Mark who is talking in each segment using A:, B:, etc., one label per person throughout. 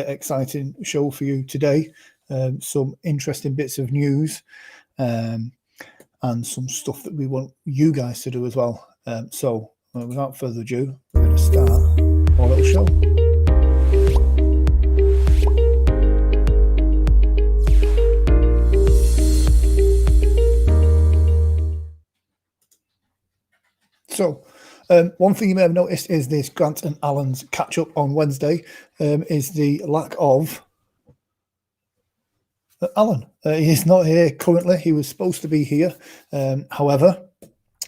A: exciting show for you today. Some interesting bits of news and some stuff that we want you guys to do as well. So without further ado, we're going to start our little show. So one thing you may have noticed is this Grant and Allan's catch-up on Wednesday is the lack of Allan. He is not here currently. He was supposed to be here. However,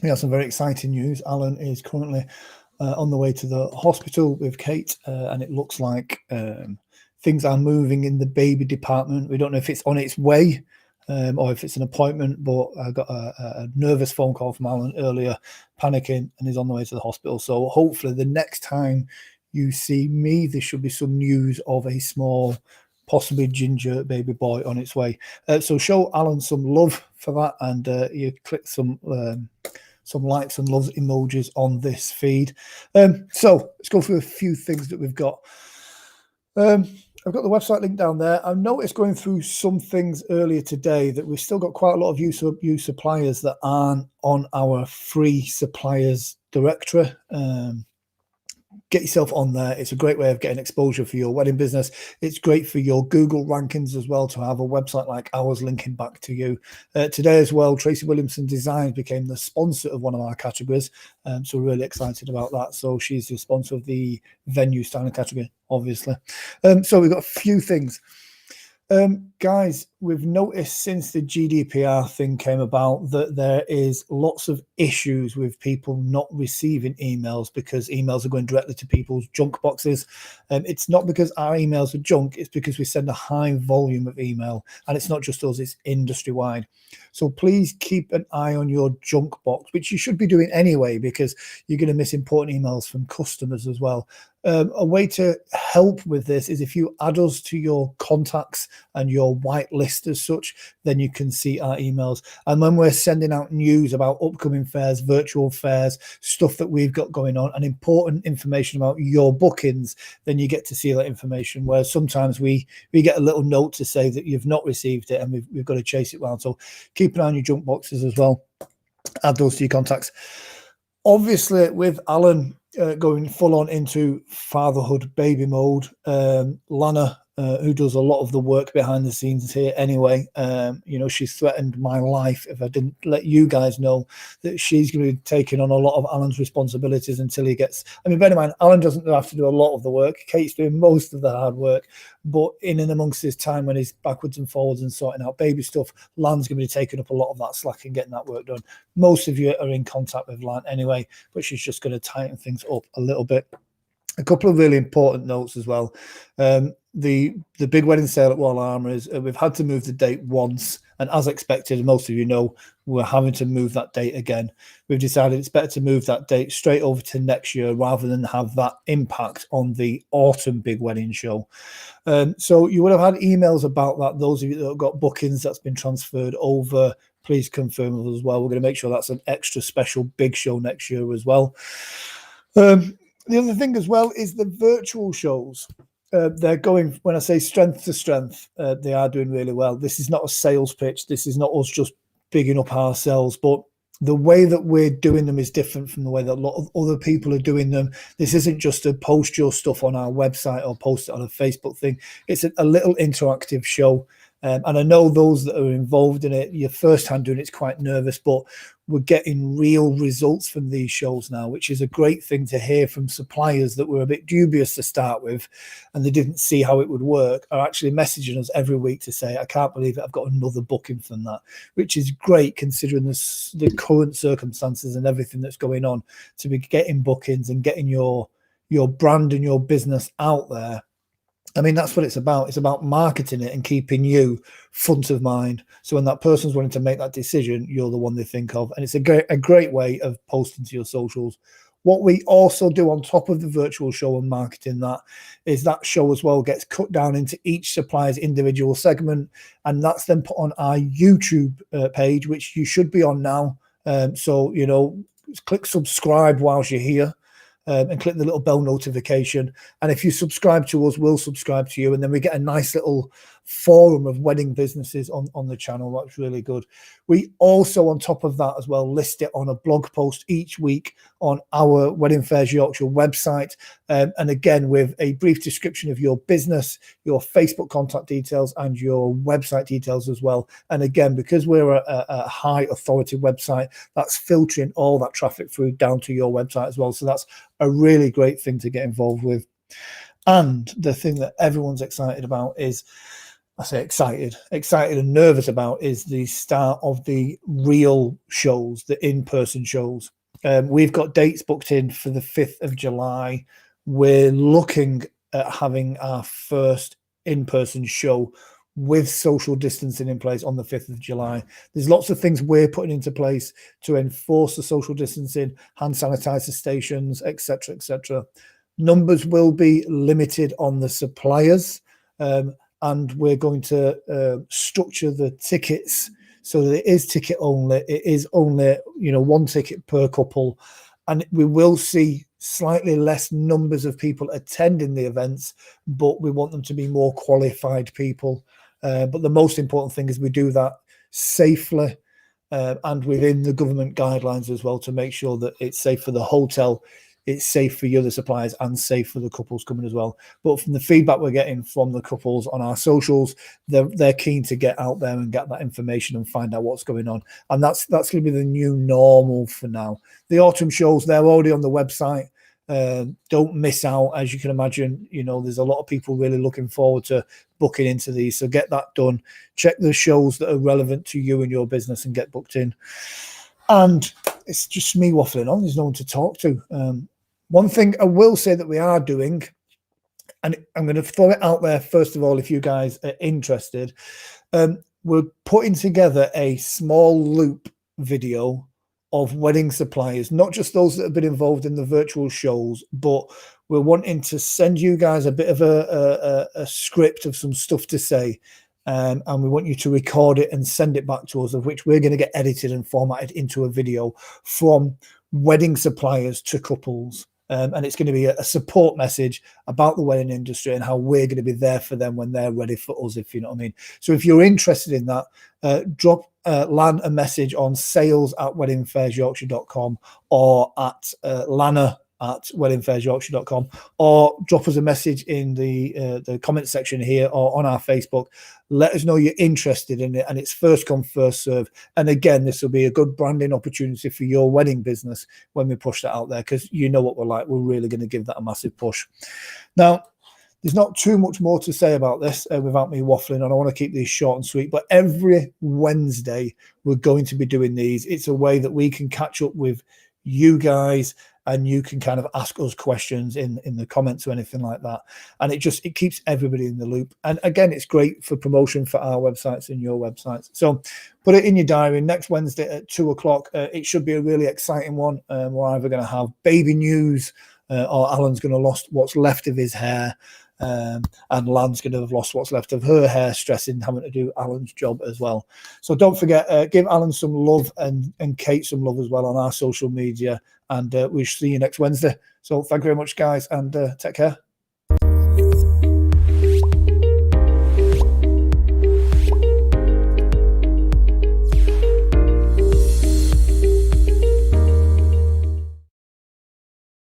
A: we have some very exciting news. Allan is currently on the way to the hospital with Kate, and it looks like things are moving in the baby department. We don't know if it's on its way or if it's an appointment, but I got a nervous phone call from Allan earlier, panicking, and he's on the way to the hospital. So hopefully the next time you see me, there should be some news of a small, possibly ginger baby boy on its way. So show Allan some love for that, and you click some likes and loves emojis on this feed. So let's go through a few things that we've got. I've got the website link down there. I've noticed going through some things earlier today that we've still got quite a lot of you suppliers that aren't on our free suppliers directory. Get yourself on there. It's a great way of getting exposure for your wedding business. It's great for your Google rankings as well to have a website like ours linking back to you. Today as well, Tracy Williamson Designs became the sponsor of one of our categories. So we're really excited about that. So she's the sponsor of the venue styling category, obviously. So we've got a few things. Guys, we've noticed since the GDPR thing came about that there is lots of issues with people not receiving emails because emails are going directly to people's junk boxes. It's not because our emails are junk, it's because we send a high volume of email, and it's not just us, it's industry wide. So please keep an eye on your junk box, which you should be doing anyway, because you're going to miss important emails from customers as well. A way to help with this is if you add us to your contacts and your whitelist as such, then you can see our emails. And when we're sending out news about upcoming fairs, virtual fairs, stuff that we've got going on, and important information about your bookings, then you get to see that information. Where sometimes we get a little note to say that you've not received it, and we've got to chase it around. So keep an eye on your junk boxes as well. Add those to your contacts. Obviously, with Allan going full on into fatherhood baby mode, Lana, who does a lot of the work behind the scenes here anyway, she's threatened my life if I didn't let you guys know that she's going to be taking on a lot of Allan's responsibilities until he gets, bear in mind, Allan doesn't have to do a lot of the work. Kate's doing most of the hard work, but in and amongst his time when he's backwards and forwards and sorting out baby stuff, Lan's going to be taking up a lot of that slack and getting that work done. Most of you are in contact with Lan anyway, but she's just going to tighten things up a little bit. A couple of really important notes as well. The big wedding sale at Royal Armour is we've had to move the date once, and as expected, most of you know, we're having to move that date again. We've decided it's better to move that date straight over to next year rather than have that impact on the autumn big wedding show. So you would have had emails about that. Those of you that have got bookings that's been transferred over, please confirm with us as well. We're going to make sure that's an extra special big show next year as well. The other thing as well is the virtual shows. They're going, when I say strength to strength, they are doing really well. This is not a sales pitch. This is not us just bigging up ourselves, but the way that we're doing them is different from the way that a lot of other people are doing them. This isn't just to post your stuff on our website or post it on a Facebook thing. It's a little interactive show. And I know those that are involved in it, your first time doing it's quite nervous, but we're getting real results from these shows now, which is a great thing to hear from suppliers that were a bit dubious to start with and they didn't see how it would work, are actually messaging us every week to say, I can't believe it, I've got another booking from that, which is great considering the current circumstances and everything that's going on, to be getting bookings and getting your brand and your business out there. That's what it's about. It's about marketing it and keeping you front of mind. So when that person's wanting to make that decision, you're the one they think of. And it's a great way of posting to your socials. What we also do on top of the virtual show and marketing that is that show as well gets cut down into each supplier's individual segment. And that's then put on our YouTube page, which you should be on now. So, click subscribe whilst you're here. and click the little bell notification. And if you subscribe to us, we'll subscribe to you. And then we get a nice little forum of wedding businesses on the channel. That's really good. We also, on top of that as well, list it on a blog post each week on our Wedding Fairs Yorkshire website. And again, with a brief description of your business, your Facebook contact details, and your website details as well. And again, because we're a high authority website, that's filtering all that traffic through down to your website as well. So that's a really great thing to get involved with. And the thing that everyone's excited about is, I say excited and nervous about, is the start of the real shows, the in-person shows. We've got dates booked in for the 5th of July. We're looking at having our first in-person show with social distancing in place on the 5th of July. There's lots of things we're putting into place to enforce the social distancing, hand sanitizer stations, etc., etc. Numbers will be limited on the suppliers, and we're going to structure the tickets so that it is ticket only. It is only, one ticket per couple, and we will see slightly less numbers of people attending the events, but we want them to be more qualified people. But the most important thing is we do that safely and within the government guidelines as well, to make sure that it's safe for the hotel, it's safe for the other suppliers, and safe for the couples coming as well. But from the feedback we're getting from the couples on our socials, they're keen to get out there and get that information and find out what's going on. And that's going to be the new normal for now. The autumn shows, they're already on the website. Don't miss out. As you can imagine, there's a lot of people really looking forward to booking into these. So get that done. Check the shows that are relevant to you and your business and get booked in. And it's just me waffling on. There's no one to talk to. One thing I will say that we are doing, and I'm going to throw it out there first of all, if you guys are interested, we're putting together a small loop video of wedding suppliers, not just those that have been involved in the virtual shows, but we're wanting to send you guys a bit of a script of some stuff to say. And we want you to record it and send it back to us, of which we're going to get edited and formatted into a video from wedding suppliers to couples. And it's going to be a support message about the wedding industry and how we're going to be there for them when they're ready for us, if you know what I mean. So if you're interested in that, drop Lan a message on sales@weddingfairsyorkshire.com or at Lana@weddingfairsyorkshire.com, or drop us a message in the comment section here or on our Facebook. Let us know you're interested in it, and it's first come, first serve. And again, this will be a good branding opportunity for your wedding business when we push that out there, because you know what we're like. We're really going to give that a massive push. Now, there's not too much more to say about this without me waffling on. I want to keep these short and sweet, but every Wednesday we're going to be doing these. It's a way that we can catch up with you guys, and you can kind of ask us questions in the comments or anything like that. And it keeps everybody in the loop. And again, it's great for promotion for our websites and your websites. So put it in your diary. Next Wednesday at 2:00. It should be a really exciting one. We're either going to have baby news, or Alan's going to lost what's left of his hair. And Lan's going to have lost what's left of her hair, stressing having to do Alan's job as well. So don't forget, give Alan some love and Kate some love as well on our social media. And we'll see you next Wednesday. So thank you very much, guys, and take care.